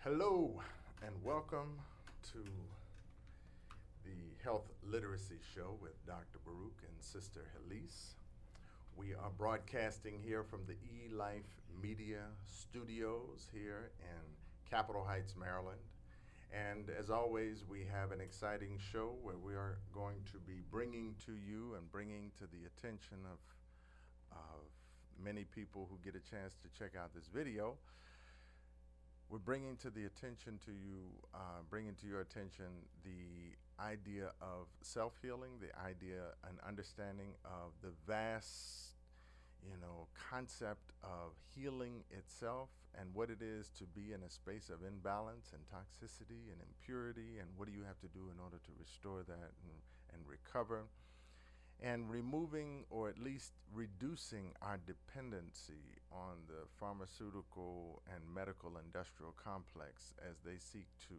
Hello and welcome to the Health Literacy Show with Dr. Baruch and Sister Heleese. We are broadcasting here from the E-Life Media Studios here in Capitol Heights, Maryland. And as always, we have an exciting show where we are going to be bringing to you and bringing to the attention of many people who get a chance to check out this video. We're bringing to the attention to you, bringing to your attention the idea of self-healing, the idea and understanding of the vast, concept of healing itself and what it is to be in a space of imbalance and toxicity and impurity, and what do you have to do in order to restore that and recover, and removing or at least reducing our dependency on the pharmaceutical and medical industrial complex as they seek to,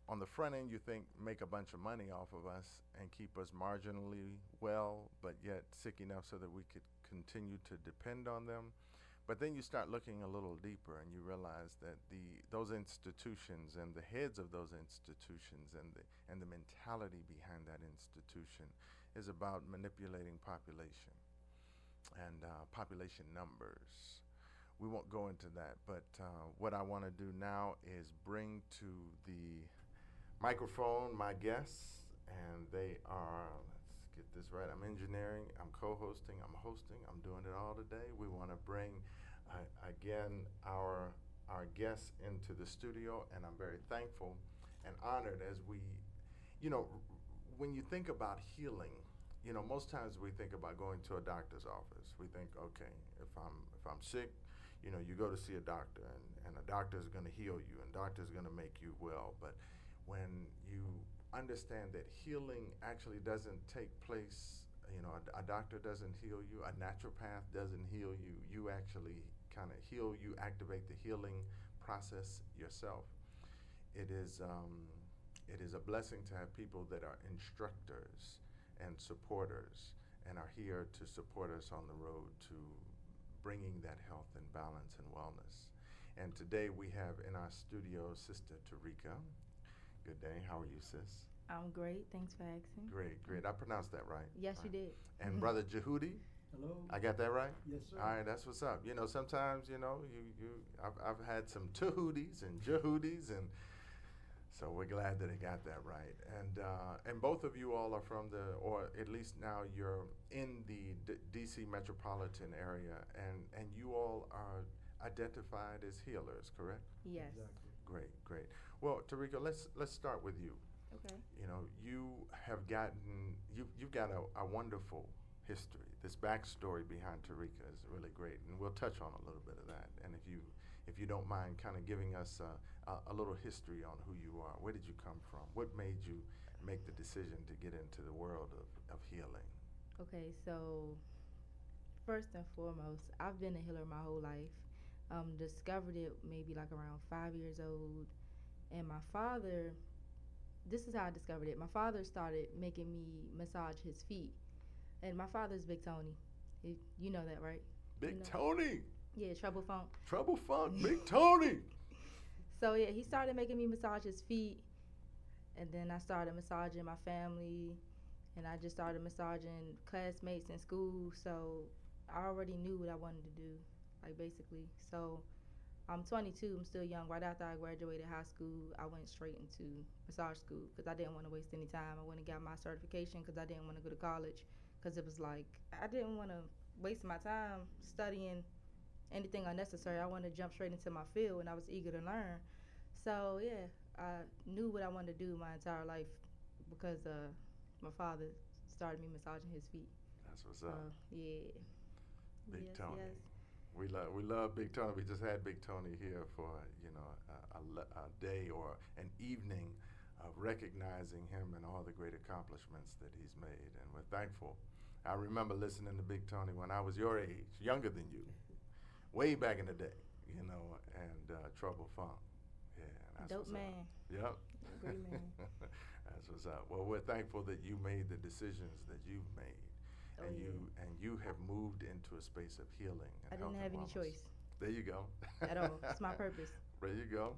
on the front end you think make a bunch of money off of us and keep us marginally well, but yet sick enough so that we could continue to depend on them. But then you start looking a little deeper and you realize that those institutions and the heads of those institutions and the mentality behind that institution is about manipulating population and population numbers. We won't go into that, but what I want to do now is bring to the microphone my guests, and they are, let's get this right, I'm engineering, I'm co-hosting, I'm hosting, I'm doing it all today. We want to bring, again, our guests into the studio, and I'm very thankful and honored as we, when you think about healing, most times we think about going to a doctor's office. We think, okay, if I'm sick, you go to see a doctor, and a doctor is going to heal you, and doctor is going to make you well. But when you understand that healing actually doesn't take place, a doctor doesn't heal you, a naturopath doesn't heal you, you actually kind of heal, you activate the healing process yourself. It is a blessing to have people that are instructors and supporters and are here to support us on the road to bringing that health and balance and wellness. And today we have in our studio Sister Tarica. Good day. How are you, sis? I'm great. Thanks for asking. Great. I pronounced that right? Yes, right. You did. And Brother Jehudi? Hello. I got that right? Yes, sir. All right, that's what's up. Sometimes, I've had some Tehudis and Jehudis, and so we're glad that I got that right. And both of you all are from or at least now you're in the DC metropolitan area, and you all are identified as healers, correct? Yes. Exactly. Great. Well, Tarica, let's start with you. Okay. You've got a wonderful history. This backstory behind Tarica is really great, and we'll touch on a little bit of that. And if you don't mind kind of giving us a little history on who you are. Where did you come from? What made you make the decision to get into the world of healing? Okay, so first and foremost, I've been a healer my whole life. Discovered it maybe like around 5 years old. And my father, this is how I discovered it. My father started making me massage his feet. And my father's Big Tony. You know that, right? Big Tony? Yeah, Trouble Funk. Trouble Funk, Big Tony. So yeah, he started making me massage his feet, and then I started massaging my family, and I just started massaging classmates in school. So I already knew what I wanted to do, like basically. So I'm 22, I'm still young. Right after I graduated high school, I went straight into massage school because I didn't want to waste any time. I went and got my certification because I didn't want to go to college, because it was like I didn't want to waste my time studying anything unnecessary. I wanted to jump straight into my field, and I was eager to learn. So yeah, I knew what I wanted to do my entire life because my father started me massaging his feet. That's what's up. Yeah. Big Yes, Tony. yes. We love Big Tony. We just had Big Tony here for a day or an evening of recognizing him and all the great accomplishments that he's made, and we're thankful. I remember listening to Big Tony when I was your age, younger than you, way back in the day, and Trouble Funk. Yeah, that's Dope what's man. up. Yep. Great man. That's what's up. Well, we're thankful that you made the decisions that you've made, Oh, and yeah. you have moved into a space of healing. And I didn't health have and any wellness. choice There you go. at all. It's my purpose. There you go.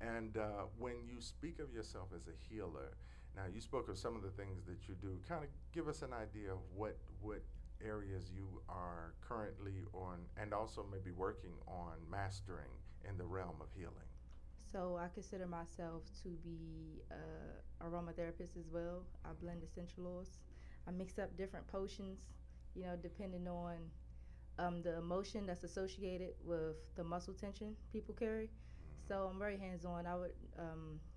And when you speak of yourself as a healer, now you spoke of some of the things that you do. Kind of give us an idea of what areas you are currently on, and also maybe working on mastering in the realm of healing. So I consider myself to be a aromatherapist as well. I blend essential oils. I mix up different potions, depending on the emotion that's associated with the muscle tension people carry. So I'm very hands-on. I would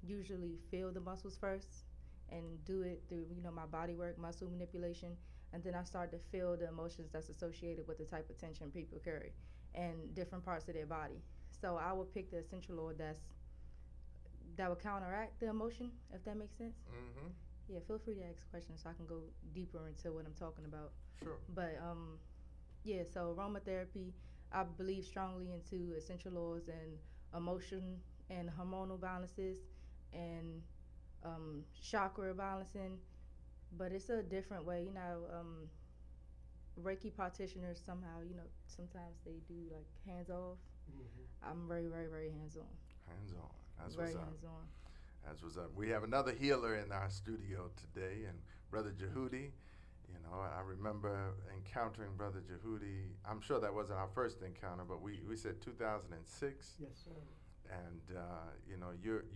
usually feel the muscles first and do it through, my body work, muscle manipulation, and then I start to feel the emotions that's associated with the type of tension people carry and different parts of their body. So I would pick the essential oil that would counteract the emotion, if that makes sense. Mm-hmm. Yeah, feel free to ask questions so I can go deeper into what I'm talking about. Sure. But yeah, so aromatherapy, I believe strongly into essential oils and emotion and hormonal balances and chakra balancing, but it's a different way. Reiki practitioners somehow, sometimes they do like hands off. I'm very, very, very hands on. Hands on. That's Very what's up. hands on. That's what's up. We have another healer in our studio today, and Brother Jehudi. I remember encountering Brother Jehudi. I'm sure that wasn't our first encounter, but we said 2006. Yes, sir. And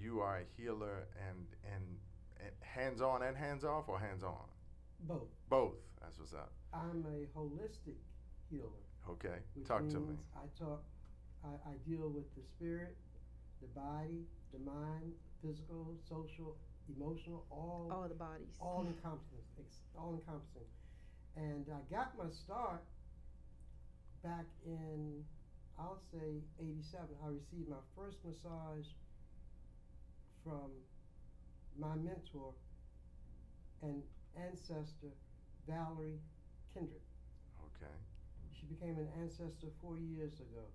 you are a healer and hands on and hands off, or hands on? Both. Both. That's what's up. I'm a holistic healer. Okay. Which Talk to me. means I deal with the spirit, the body, the mind, physical, social, emotional, all the bodies. all encompassing. And I got my start back in, I'll say, 87. I received my first massage from my mentor and ancestor, Valerie Kendrick. Okay. She became an ancestor 4 years ago,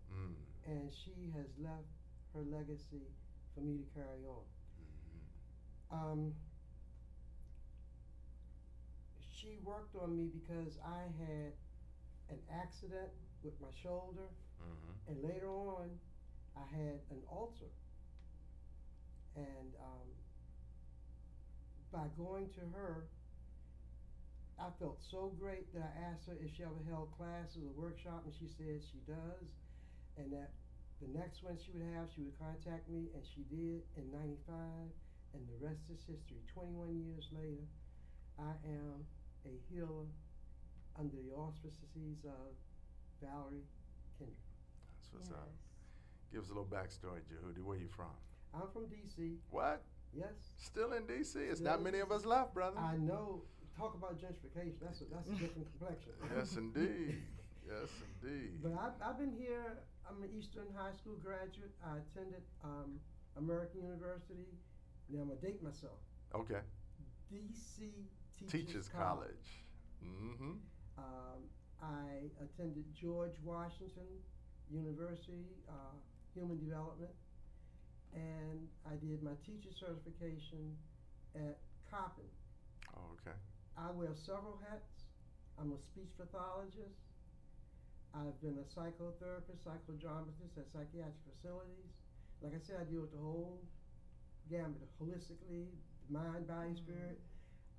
and she has left her legacy for me to carry on. Mm-hmm. She worked on me because I had an accident with my shoulder, and later on, I had an ulcer. And by going to her, I felt so great that I asked her if she ever held classes or workshop, and she said she does, and that the next one she would have, she would contact me, and she did in 95, and the rest is history. 21 years later, I am a healer under the auspices of Valerie Kendrick. That's what's up. Give us a little backstory, Jehudi. Where you from? I'm from D.C. What? Yes. Still in D.C.? It's Still not many of us left, brother. I know. Talk about gentrification. That's a different complexion. Yes, indeed. Yes, indeed. But I've been here. I'm an Eastern High School graduate. I attended American University. Now I'm going to date myself. Okay. D.C. Teachers College. Mm-hmm. I attended George Washington University, Human Development, and I did my teacher certification at Coppin. Oh, okay. I wear several hats. I'm a speech pathologist. I've been a psychotherapist, psychodramatist at psychiatric facilities. Like I said, I deal with the whole gamut, holistically, mind, body, spirit.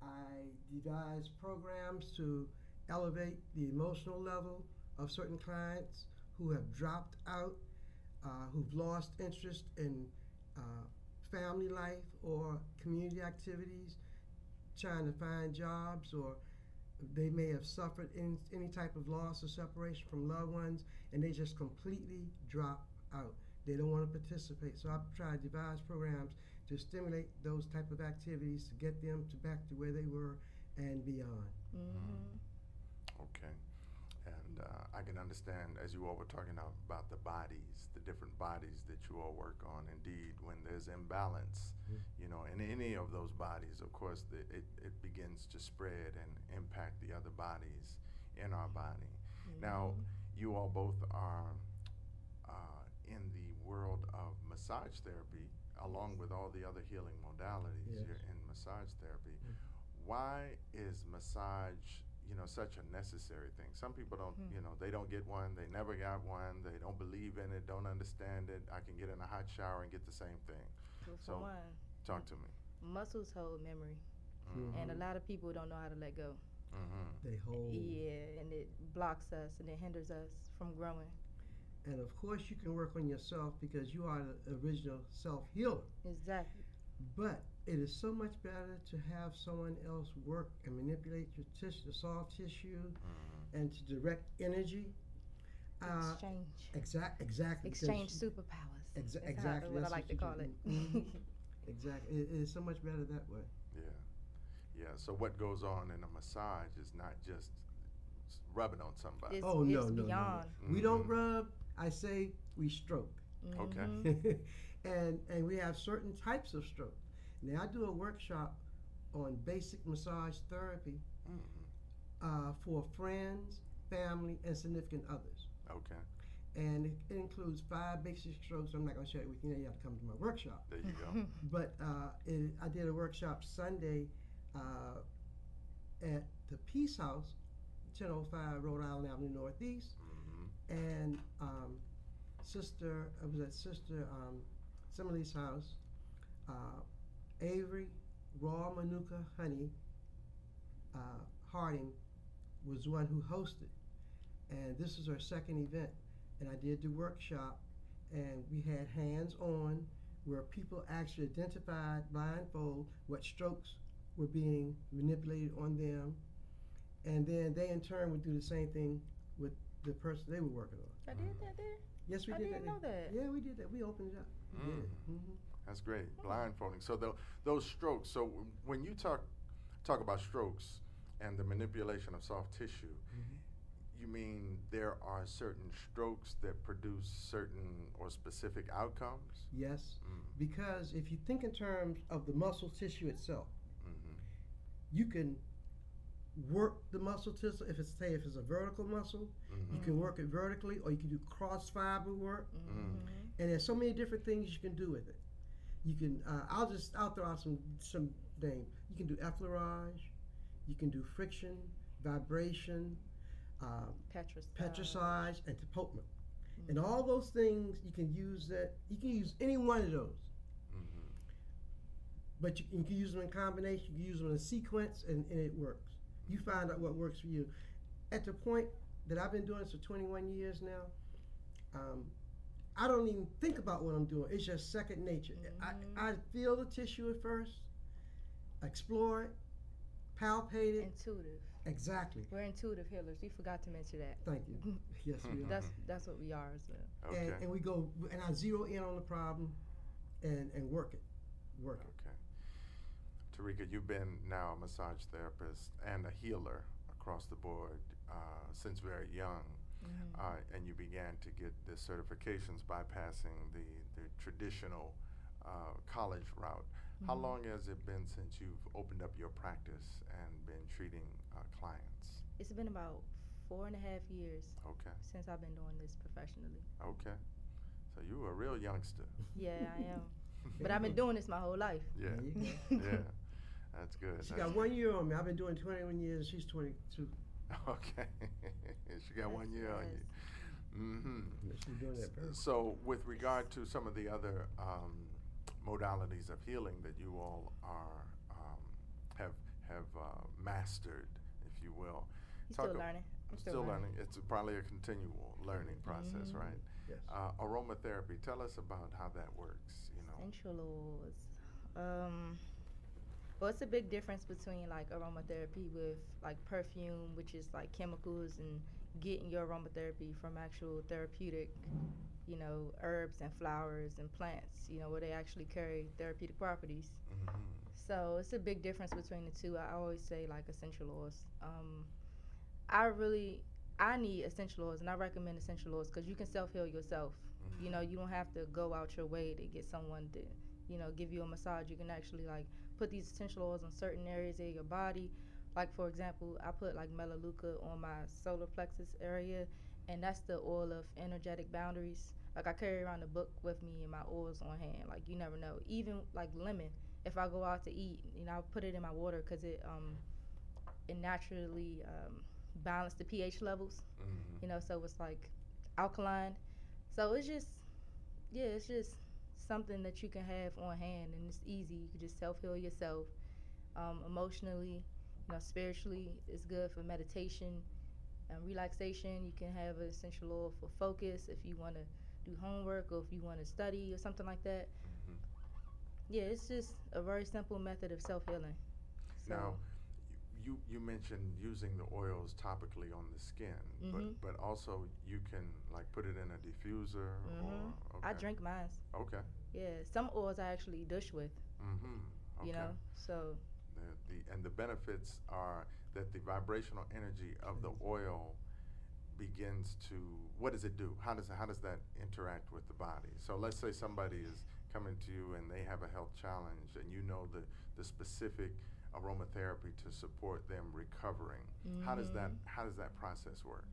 I devise programs to elevate the emotional level of certain clients who have dropped out, who've lost interest in family life or community activities, trying to find jobs, or they may have suffered any type of loss or separation from loved ones, and they just completely drop out. They don't want to participate. So I try to devise programs to stimulate those type of activities to get them back to where they were and beyond. Okay. And I can understand, as you all were talking about the bodies, the different bodies that you all work on. Indeed, when there's imbalance, in any of those bodies, of course, it begins to spread and impact the other bodies in our body. Now, you all both are in the world of massage therapy, along with all the other healing modalities. Yes. You're in massage therapy. Why is massage such a necessary thing. Some people don't, Hmm. they don't get one, they never got one, they don't believe in it, don't understand it. I can get in a hot shower and get the same thing. Well, for So, one, talk to me. muscles hold memory, and a Mhm. lot of people don't know how to let go. Mm-hmm. They hold. Yeah, and it blocks us and it hinders us from growing. And of course, you can work on yourself because you are the original self healer. Exactly. But it is so much better to have someone else work and manipulate your tissue, the soft tissue, Mm-hmm. and to direct energy. Exchange. Exactly. Exchange superpowers. That's Exactly. what I That's like to you call do. it. Exactly. It is so much better that way. Yeah. Yeah. So what goes on in a massage is not just rubbing on somebody. It's, Oh no, it's no, no, no. beyond. We don't Mhm. rub. I say we stroke. Okay. Mhm. and we have certain types of stroke. Now I do a workshop on basic massage therapy for friends, family, and significant others. Okay. And it includes 5 basic strokes. I'm not going to share it with you. You have to come to my workshop. There you go. But I did a workshop Sunday at the Peace House, 1005 Rhode Island Avenue Northeast. Mm-hmm. And I was at Sister Simile's house. Avery Raw Manuka Honey Harding was the one who hosted. And this is her second event. And I did the workshop, and we had hands on where people actually identified blindfold what strokes were being manipulated on them. And then they in turn would do the same thing with the person they were working on. I did that there? Yes, we I did didn't know that. Yeah, we did that. We opened it up. We did it. That's great. Blindfolding. So those strokes. So when you talk about strokes and the manipulation of soft tissue, you mean there are certain strokes that produce certain or specific outcomes? Yes, Mm. because if you think in terms of the muscle tissue itself, Mm-hmm. you can work the muscle tissue. If it's a vertical muscle, Mm-hmm. you can work it vertically, or you can do cross fiber work. Mhm. And there's so many different things you can do with it. You can I'll throw out some names. You can do effleurage, you can do friction, vibration, petrissage, and tapotement. And all those things you can use any one of those. Mm-hmm. But you can use them in combination, you can use them in a sequence, and it works. You find out what works for you. At the point that I've been doing this for 21 years now, I don't even think about what I'm doing. It's just second nature. I feel the tissue at first, explore it, palpate it. Intuitive. Exactly. We're intuitive healers. We forgot to mention that. Thank you. Yes, we are. That's what we are as well. Okay. And we go, and I zero in on the problem and work it. Okay. Tarica, you've been now a massage therapist and a healer across the board since very young. And you began to get the certifications bypassing the traditional college route. How long has it been since you've opened up your practice and been treating clients? It's been about 4.5 years. Okay. Since I've been doing this professionally. Okay. So you were a real youngster. Yeah, I am. But I've been doing this my whole life. Yeah. There you go. Yeah. That's good. She got 1 year on me. I've been doing 21 years, and she's 22. Okay. She got 1 year on you. Mm-hmm. She's doing that very So, with regard to some of the other modalities of healing that you all have mastered, if you will, You're still learning. I'm still learning. It's probably a continual learning process, right? Yes. Aromatherapy. Tell us about how that works. Essential oils. Well, it's a big difference between like aromatherapy with like perfume, which is like chemicals, and getting your aromatherapy from actual therapeutic, herbs and flowers and plants, where they actually carry therapeutic properties. Mm-hmm. So it's a big difference between the two. I always say like essential oils. I need essential oils, and I recommend essential oils because you can self-heal yourself. Mm-hmm. You don't have to go out your way to get someone to, give you a massage. You can actually like put these essential oils on certain areas of your body. Like for example, I put like melaleuca on my solar plexus area, and that's the oil of energetic boundaries. Like I carry around the book with me and my oils on hand. Like you never know. Even like lemon, if I go out to eat, I'll put it in my water because it naturally balanced the pH levels. Mm-hmm. You know, so it's like alkaline. So it's just, yeah, it's just something that you can have on hand, and it's easy. You can just self heal yourself, emotionally, spiritually. It's good for meditation and relaxation. You can have an essential oil for focus if you want to do homework or if you want to study or something like that. Mm-hmm. Yeah, it's just a very simple method of self healing. So, Now, you mentioned using the oils topically on the skin, but also you can like put it in a diffuser or I okay. drink mine. Okay. Yeah, some oils I actually dish with. Mm-hmm. Okay. So. And the benefits are that the vibrational energy of the oil begins to, what does it do? How does that interact with the body? So let's say somebody is coming to you and they have a health challenge, and you know the specific aromatherapy to support them recovering. How does that process work?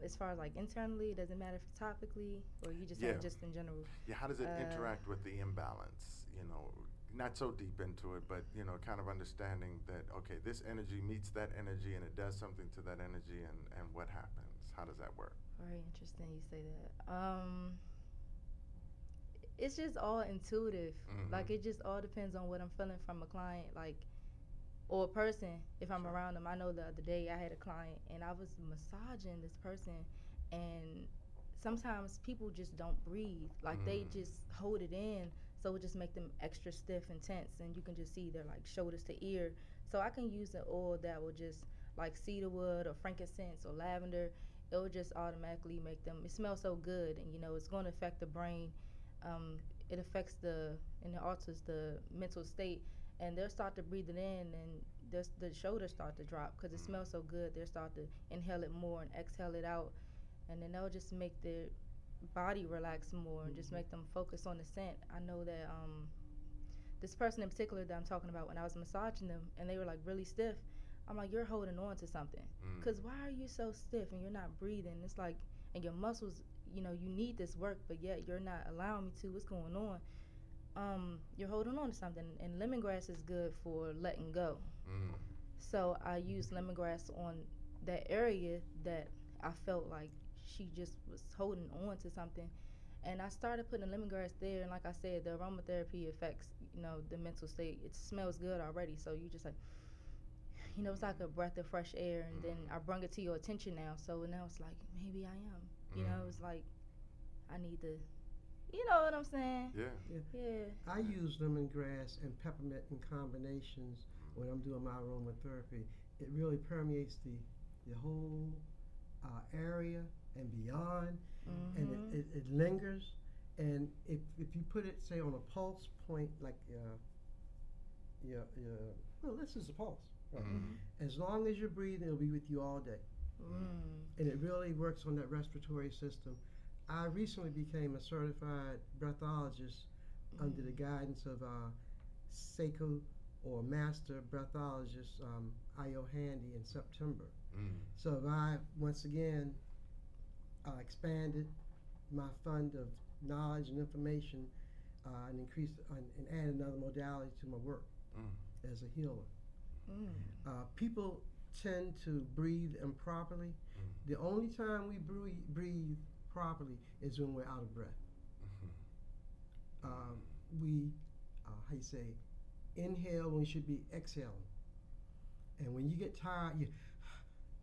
As far as like internally, it doesn't matter if it's topically or you just Yeah. have just in general. Yeah, how does it interact with the imbalance? Not so deep into it, but kind of understanding that, okay, this energy meets that energy and it does something to that energy, and what happens? How does that work? Very interesting you say that. It's just all intuitive. Mm-hmm. Like, it just all depends on what I'm feeling from a client, like, or a person. If I'm around them, I know the other day I had a client and I was massaging this person, and sometimes people just don't breathe. Like, they just hold it in, so it just make them extra stiff and tense, and you can just see their like shoulders to ear. So I can use an oil that will just, like cedarwood or frankincense or lavender. It will just automatically make them, it smells so good, and it's going to affect the brain. It affects and it alters the mental state, and they'll start to breathe it in, and the shoulders start to drop because it smells so good. They'll start to inhale it more and exhale it out, and then they'll just make their body relax more and just make them focus on the scent. I know that this person in particular that I'm talking about, when I was massaging them and they were like really stiff, I'm like, you're holding on to something. Because why are you so stiff and you're not breathing? It's like, and your muscles, you need this work, but yet you're not allowing me to. What's going on? You're holding on to something, and lemongrass is good for letting go. So I use lemongrass on that area that I felt like she just was holding on to something, and I started putting lemongrass there. And like I said, the aromatherapy affects the mental state. It smells good already, so you just like, it's like a breath of fresh air. And then I bring it to your attention now, so now it's like, maybe I am. It's like I need to, you know what I'm saying? Yeah. I use lemongrass and peppermint in combinations when I'm doing my aromatherapy. It really permeates the whole area and beyond, and it lingers. And if you put it, say, on a pulse point, like well, this is a pulse. Right? As long as you're breathing, it'll be with you all day. And it really works on that respiratory system. I recently became a certified breathologist under the guidance of Seiko, or master breathologist, Io Handy, in September. So I once again expanded my fund of knowledge and information, and increased and added another modality to my work as a healer. People tend to breathe improperly. The only time we breathe properly is when we're out of breath. We, how you say, inhale when you should be exhaling. And when you get tired,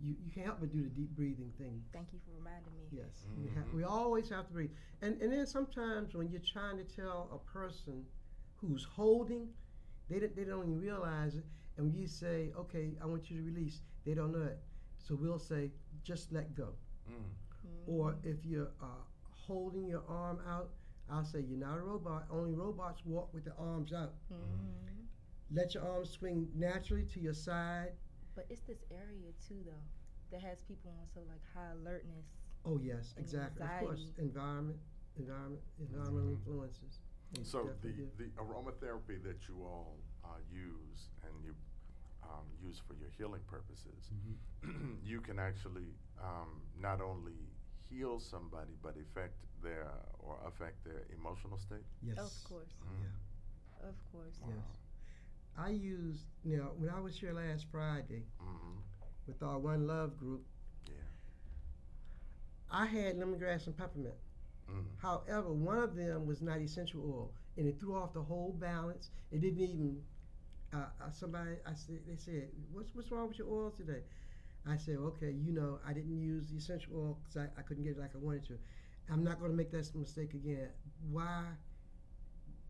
you can't help but do the deep breathing thing. Thank you for reminding me. Yes, we always have to breathe. And then sometimes when you're trying to tell a person who's holding, they don't even realize it. And when you say, okay, I want you to release, they don't know it. So we'll say, just let go. Or if you're holding your arm out, I'll say, you're not a robot. Only robots walk with their arms out. Let your arms swing naturally to your side. But it's this area too, though, that has people on so like high alertness. Oh yes, exactly. Anxiety. Of course, environmental influences. So the aromatherapy that you all use, and you use for your healing purposes, you can actually not only heal somebody, but affect their emotional state. Yes. Of course. Yeah. Of course. Yes. I used, when I was here last Friday Mm-hmm. with our One Love group, Yeah. I had lemongrass and peppermint. Mm. However, one of them was not essential oil, and it threw off the whole balance. It didn't even. They said, what's wrong with your oil today? I said, okay, I didn't use the essential oil because I couldn't get it like I wanted to. I'm not going to make that mistake again. Why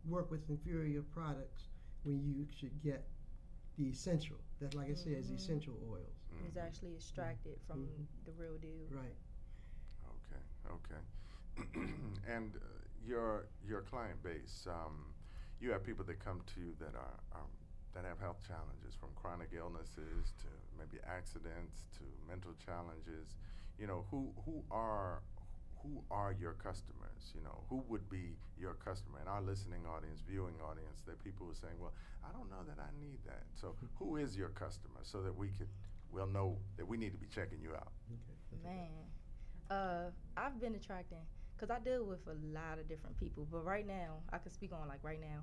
work with inferior products when you should get the essential? That, like I said, is essential oils. Mm-hmm. It's actually extracted from the real deal. Right. Okay. And your client base, you have people that come to you that are that have health challenges, from chronic illnesses to maybe accidents to mental challenges. Who are your customers? Who would be your customer? In our listening audience, viewing audience, that people are saying, well, I don't know that I need that. So who is your customer, so that we'll know that we need to be checking you out? Okay. Man, I've been attracting, because I deal with a lot of different people, but right now, I can speak on like right now,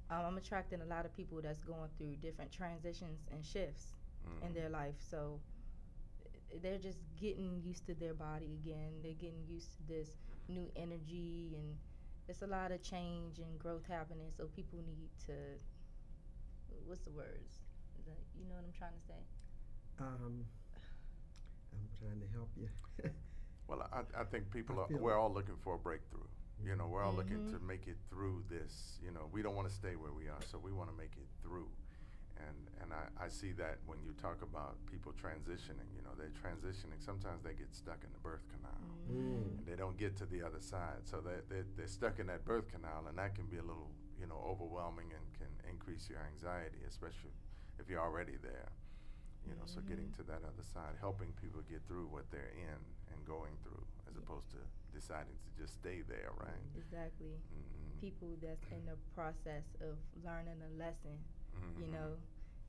I'm attracting a lot of people that's going through different transitions and shifts in their life. So they're just getting used to their body again. They're getting used to this new energy, and it's a lot of change and growth happening. So people need to, what's the words? You know what I'm trying to say? I'm trying to help you. Well, I think we're all looking for a breakthrough. We're all looking to make it through this. We don't want to stay where we are, so we want to make it through. And I see that when you talk about people transitioning, they're transitioning. Sometimes they get stuck in the birth canal, and they don't get to the other side. So they're stuck in that birth canal, and that can be a little, overwhelming, and can increase your anxiety, especially if you're already there. So getting to that other side, helping people get through what they're in and going through, as opposed to deciding to just stay there, right? Exactly. People that's in the process of learning a lesson,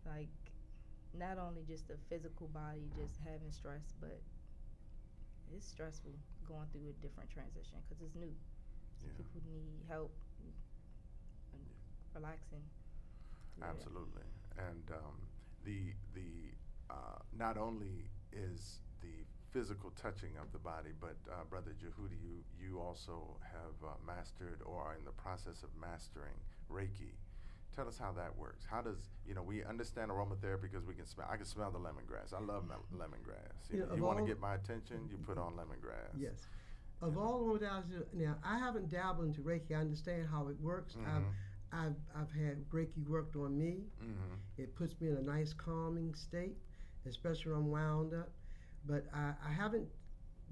like not only just the physical body just having stress, but it's stressful going through a different transition because it's new. So people need help relaxing. Absolutely. And not only is the physical touching of the body, but Brother Jehudi, you also have mastered, or are in the process of mastering, Reiki. Tell us how that works. How does, we understand aromatherapy because I can smell the lemongrass. I love lemongrass. You want to get my attention, you put on lemongrass. Yes. Of all the modalities, now I haven't dabbled into Reiki. I understand how it works. I've had Reiki worked on me. It puts me in a nice calming state, especially when I'm wound up. But I haven't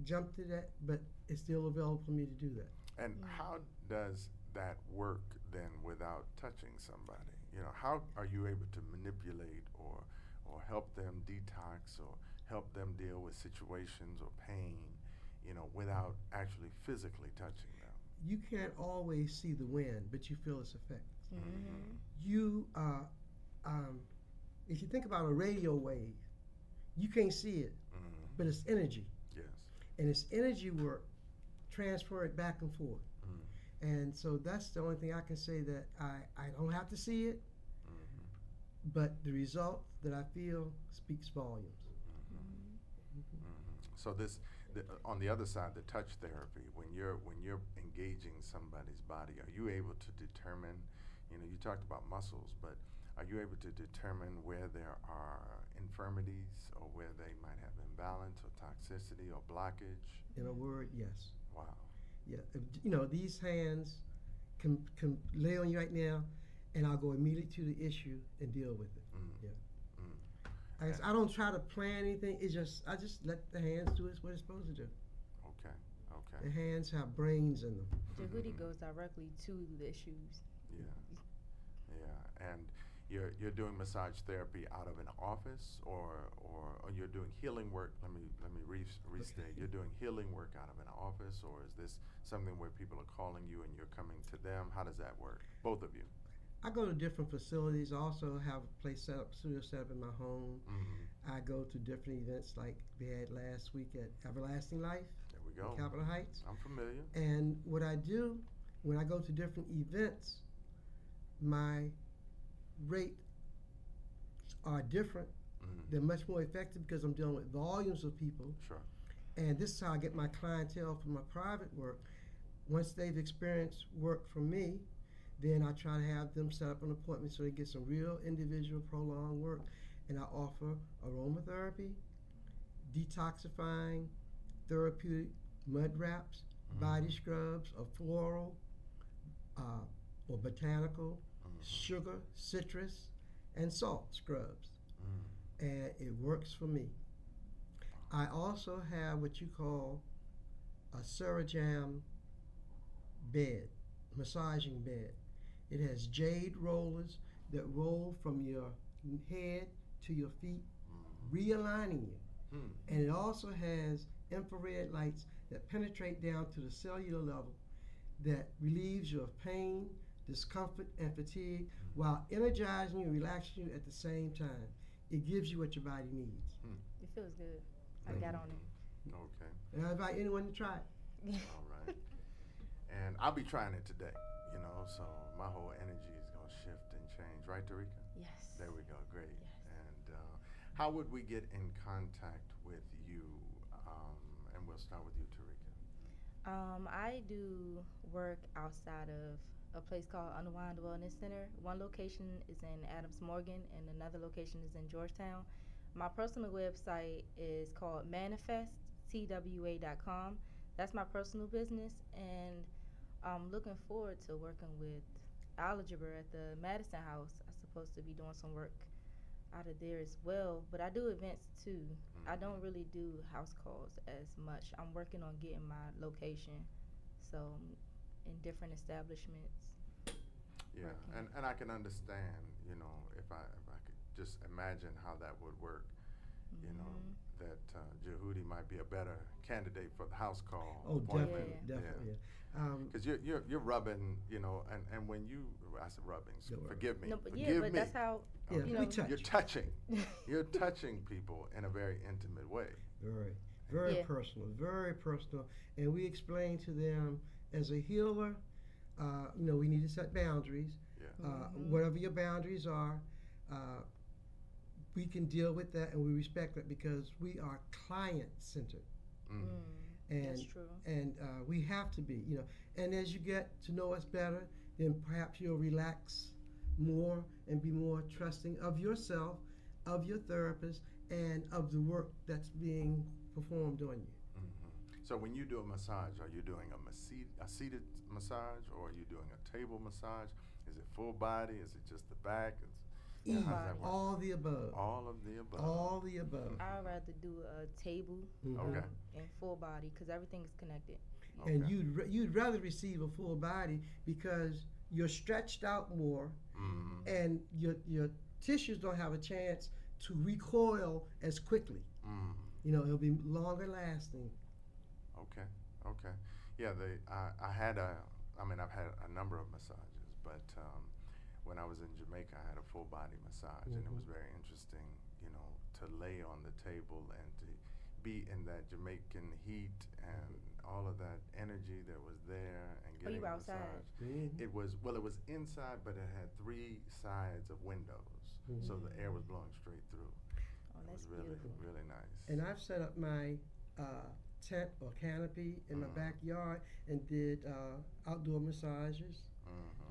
jumped to that, but it's still available for me to do that. And how does that work then without touching somebody? How are you able to manipulate or help them detox or help them deal with situations or pain, without actually physically touching them? You can't always see the wind, but you feel its effects. You, if you think about a radio wave, you can't see it, but it's energy. Yes. And it's energy work, transfer it back and forth. And so that's the only thing I can say, that I don't have to see it, but the result that I feel speaks volumes. So on the other side, the touch therapy, when you're engaging somebody's body, are you able to determine, you talked about muscles, but are you able to determine where there are infirmities or where they might have imbalance or toxicity or blockage? In a word, yes. Wow. Yeah, these hands can lay on you right now, and I'll go immediately to the issue and deal with it. I don't try to plan anything. I just let the hands do what it's supposed to do. Okay. The hands have brains in them. Jehudi goes directly to the issues. Yeah. And you're doing massage therapy out of an office, or you're doing healing work. Let me restate. You're doing healing work out of an office, or is this something where people are calling you and you're coming to them? How does that work? Both of you. I go to different facilities. I also have a studio set up in my home. I go to different events like we had last week at Everlasting Life. There we go. Capitol Heights. I'm familiar. And what I do when I go to different events, my rate are different. They're much more effective because I'm dealing with volumes of people. Sure. And this is how I get my clientele for my private work. Once they've experienced work from me, then I try to have them set up an appointment so they get some real individual prolonged work. And I offer aromatherapy, detoxifying, therapeutic mud wraps, body scrubs of floral or botanical, sugar, citrus, and salt scrubs. And it works for me. I also have what you call a Serajam bed, massaging bed. It has jade rollers that roll from your head to your feet, realigning you. And it also has infrared lights that penetrate down to the cellular level that relieves you of pain, discomfort, and fatigue while energizing you and relaxing you at the same time. It gives you what your body needs. It feels good. I got on it. Okay. And I invite anyone to try it. All right. And I'll be trying it today, you know, so my whole energy is going to shift and change. Right, Tarica? Yes. There we go. Great. Yes. And how would we get in contact with you? And we'll start with you, Tarica. I do work outside of a place called Unwind Wellness Center. One location is in Adams Morgan and another location is in Georgetown. My personal website is called manifesttwa.com. That's my personal business, and I'm looking forward to working with Algebra at the Madison House. I'm supposed to be doing some work out of there as well, but I do events too. I don't really do house calls as much. I'm working on getting my location, so in different establishments. Yeah, and I can understand, you know, if I could just imagine how that would work, you know, that Jehudi might be a better candidate for the house call. Oh, appointment. definitely. Because you're rubbing, you know, and when you, I said rubbing, so Don't worry. forgive me. No, but forgive but me. that's how Yeah, you we know. touch. You're touching. You're touching people in a very intimate way. Very Yeah. personal, very personal. And we explain to them as a healer, you know, we need to set boundaries. Yeah. Whatever your boundaries are, we can deal with that and we respect that because we are client-centered. And, That's true. And we have to be, you know. And as you get to know us better, then perhaps you'll relax more and be more trusting of yourself, of your therapist, and of the work that's being performed on you. So when you do a massage, are you doing a seated massage, or are you doing a table massage? Is it full body? Is it just the back? How does that work? All the above. All of the above. All the above. I'd rather do a table Okay. and full body because everything is connected. Okay. And you'd rather receive a full body because you're stretched out more, and your tissues don't have a chance to recoil as quickly. You know, it'll be longer lasting. Okay. Okay. Yeah. I've had a number of massages, but when I was in Jamaica, I had a full body massage, and it was very interesting, you know, to lay on the table and to be in that Jamaican heat and all of that energy that was there and getting you a outside? massage. It was inside, but it had 3 sides of windows, so the air was blowing straight through. Oh, It that's was really, beautiful. really nice. And I've set up my tent or canopy in my backyard and did outdoor massages.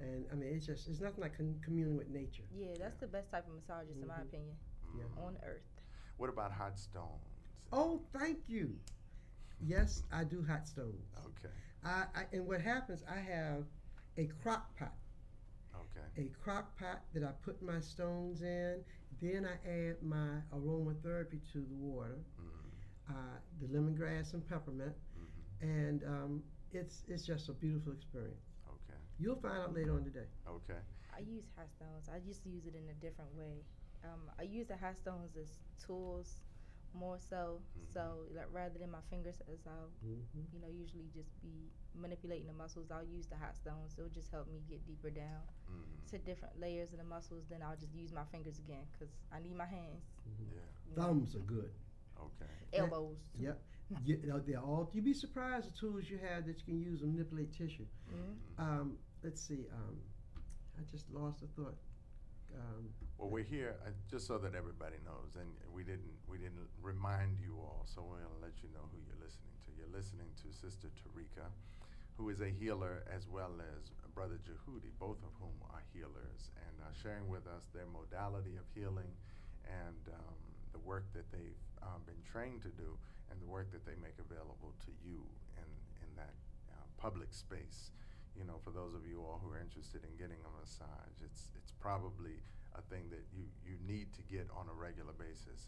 And I mean, it's nothing like communing with nature. Yeah, that's the best type of massages in my opinion on earth. What about hot stones? Oh, thank you. Yes, I do hot stones. Okay. And what happens, I have a crock pot. Okay. A crock pot that I put my stones in. Then I add my aromatherapy to the water, the lemongrass and peppermint, and it's just a beautiful experience. Okay. You'll find out later on today. Okay. I use hot stones. I just use it in a different way. I use the hot stones as tools more so. So like rather than my fingers, as I'll you know usually just be manipulating the muscles, I'll use the hot stones. It'll just help me get deeper down to different layers of the muscles. Then I'll just use my fingers again because I need my hands. Yeah. Thumbs are good. Okay. Elbows too. Yep. They're all. You'd be surprised the tools you have that you can use to manipulate tissue. Let's see. I just lost a thought. Well, we're here just so that everybody knows, and we didn't remind you all, so we're gonna let you know who you're listening to. You're listening to Sister Tarica, who is a healer, as well as Brother Jehudi, both of whom are healers, and sharing with us their modality of healing and the work that they've been trained to do, and the work that they make available to you in that public space. You know, for those of you all who are interested in getting a massage, it's probably a thing that you need to get on a regular basis.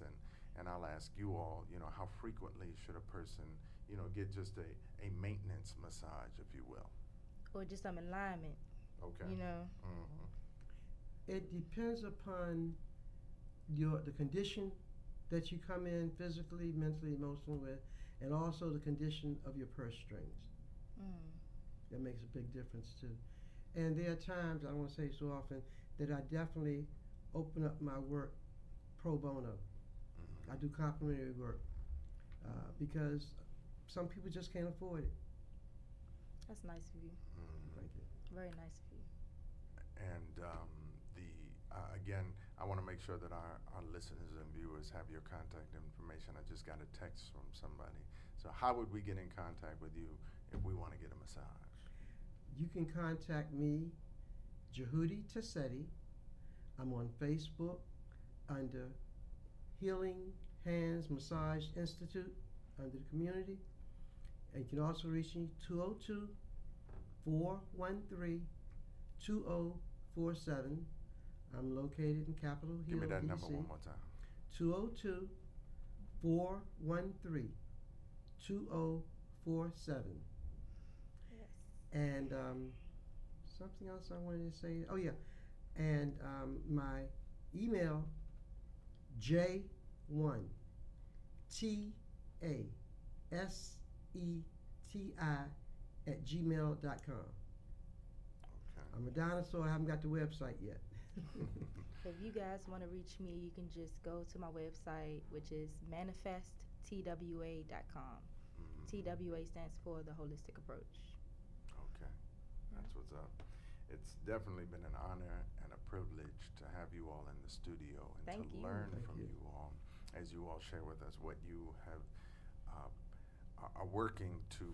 And I'll ask you all, you know, how frequently should a person, you know, get just a maintenance massage, if you will? Or just some alignment. Okay. You know. Mm-hmm. It depends upon the condition that you come in physically, mentally, emotionally with, and also the condition of your purse strings. That makes a big difference too. And there are times, I don't want to say so often, that I definitely open up my work pro bono. Mm-hmm. I do complimentary work because some people just can't afford it. That's nice of you. Mm-hmm. Thank you. Very nice of you. And again, I want to make sure that our listeners and viewers have your contact information. I just got a text from somebody. So how would we get in contact with you if we want to get a massage? You can contact me, Jehudi Seti. I'm on Facebook under Healing Hands Massage Institute under the community. And you can also reach me 202-413-2047. I'm located in Capitol Hill, Give me that DC. number one more time. 202-413-2047. Yes. And something else I wanted to say. Oh yeah, and my email j1taseti@gmail.com. Okay. I'm a dinosaur. I haven't got the website yet. If you guys want to reach me, you can just go to my website, which is manifesttwa.com. Mm-hmm. TWA stands for the holistic approach. Okay, that's what's up. It's definitely been an honor and a privilege to have you all in the studio and Thank to you. learn Thank from you. you all as you all share with us what you have are working to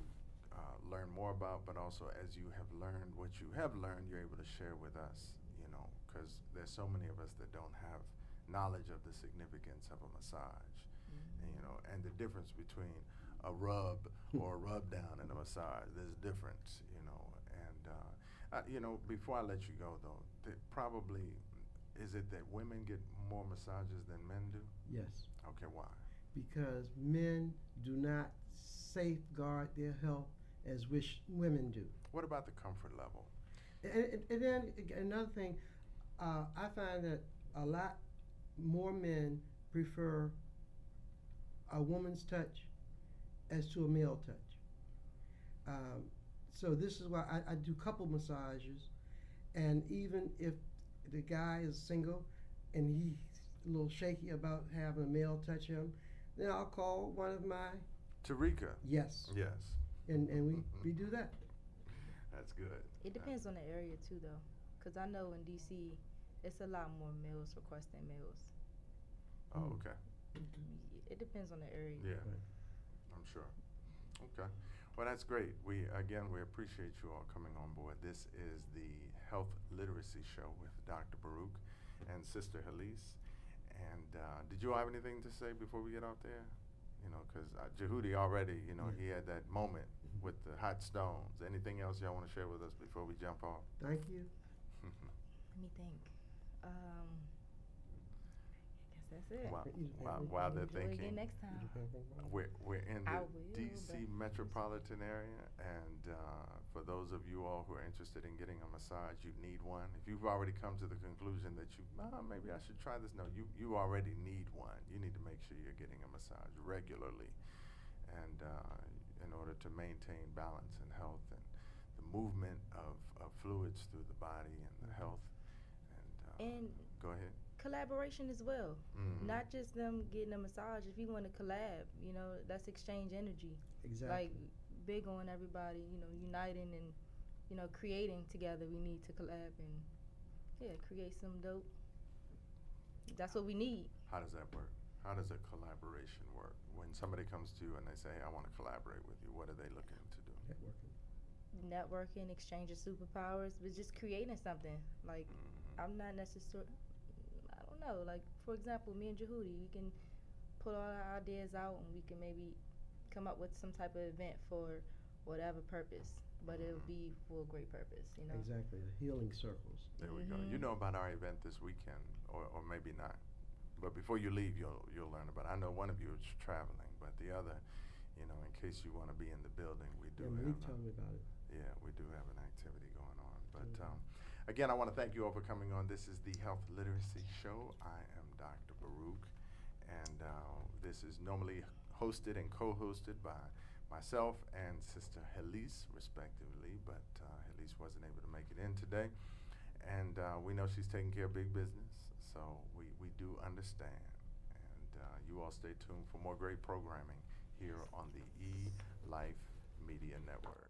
learn more about, but also as you have learned what you have learned, you're able to share with us, you know, because there's so many of us that don't have knowledge of the significance of a massage, and, you know, and the difference between a rub or a rub down and a massage. There's a difference, you know, and you know, before I let you go though, probably is it that women get more massages than men do? Yes, Okay, why? because men do not safeguard their health as women do. What about the comfort level? And then another thing, I find that a lot more men prefer a woman's touch as to a male touch. So this is why I do couple massages, and even if the guy is single and he's a little shaky about having a male touch him, then I'll call one of my Tarica. yes, Yes. and we do that. That's good. It depends on the area too, though, because I know in DC, it's a lot more males requesting males. Oh, okay. It depends on the area. Yeah, Right. I'm sure. Okay. Well, that's great. We appreciate you all coming on board. This is the Health Literacy Show with Dr. Baruch and Sister Heleese. And did you all have anything to say before we get out there? You know, because Jehudi already, you know, he had that moment with the hot stones. Anything else y'all want to share with us before we jump off? Thank you. Let me think. I guess that's it. While they're Enjoy again thinking, next time. we're in I the will, DC but- metropolitan area, and for those of you all who are interested in getting a massage, you need one. If you've already come to the conclusion that maybe I should try this, no, you already need one. You need to make sure you're getting a massage regularly, and in order to maintain balance and health and the movement of fluids through the body and the health. And go ahead. collaboration as well. Mhm. Not just them getting a massage. If you want to collab, you know, that's exchange energy. Exactly. Like, big on everybody, you know, uniting and, you know, creating together. We need to collab and, yeah, create some dope That's what we need. How does that work? How does a collaboration work? When somebody comes to you and they say, hey, I want to collaborate with you, what are they looking to do? Networking. Networking, exchanging superpowers, but just creating something. Like, Mhm. I'm not necessarily, I don't know, like, for example, me and Jehudi, we can pull all our ideas out and we can maybe come up with some type of event for whatever purpose, but it'll be for a great purpose, you know? Exactly, the healing circles. There we go. You Mhm. know about our event this weekend, or maybe not. But before you leave, you'll learn about it. I know one of you is traveling, but the other, in case you want to be in the building, we do Yeah, have. Malik told me about it. Yeah, we do have an activity going on. But Mhm. again, I want to thank you all for coming on. This is the Health Literacy Show. I am Dr. Baruch, and this is normally hosted and co-hosted by myself and Sister Heleese, respectively. But Heleese wasn't able to make it in today, and we know she's taking care of big business, so we do understand. And you all stay tuned for more great programming here on the E Life Media Network.